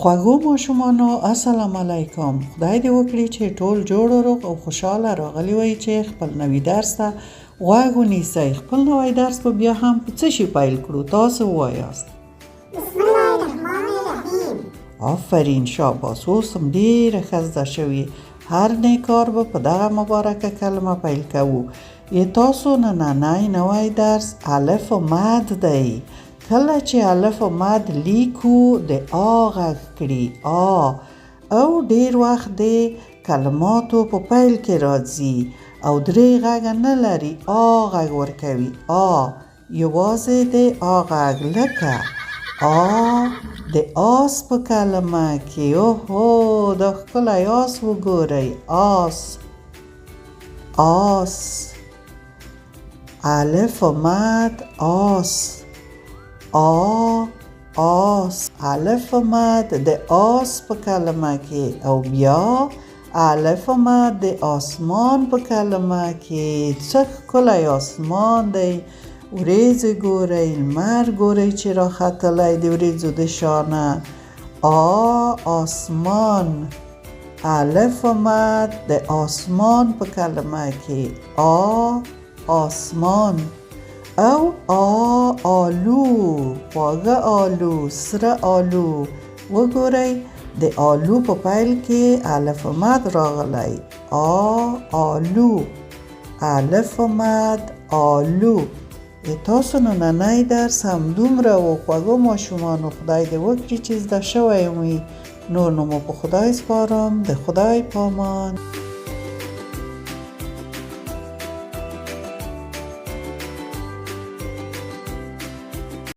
خوږو ماشومانو السلام علیکم. خدای دې وکړي چې ټول جوړ روغ او خوشاله راغلی وئ چې خپل نوي درس ته غوږ ونیسئ. خپل نوی درس به بیا هم په څه شي پیل کړو؟ تاسو ووایاست. بسم الله الرحمن الرحیم. آفرین، شاباس. اوس هم ډېره ښه زده شوي. هر نیک کار به په دغه مبارکه کلمه پیل کوو. تاسو نننی نوی درس الف و مد دی. کله چې الف و مد لیکو د آ غږ کړي آ، او ډیر وخت د کلماتو په پیل کې راځي او درې غږه نه لري، آ غږ ورکوي. آ یوازې د آ غږ، لکه آ د آس په کلمه کې. اوهو دا ښکلی آس وګورئ، آس آس. الف و مد آس، آ آس. الف و مد د آس په کلمه کې، او بیا الف و مد د آسمان په کلمه کې. څه ښکلی آسمان دی، وریځې ګورئ، لمر ګورئ چې راختلی د وریځو د شانه. آسمان. الف و مد د آسمان په کلمه کې، آسمان. او آلو، خواږه آلو، سره آلو. وګورئ د آلو په پیل کې الف و مد راغلی، آلو. الف و مد آلو. تاسو نننی درس همدومره و خوږو ماشومانو. خدای دې وکړي چې زده شوی وي. نور نو مو په خدای سپارم. د خدای پامان.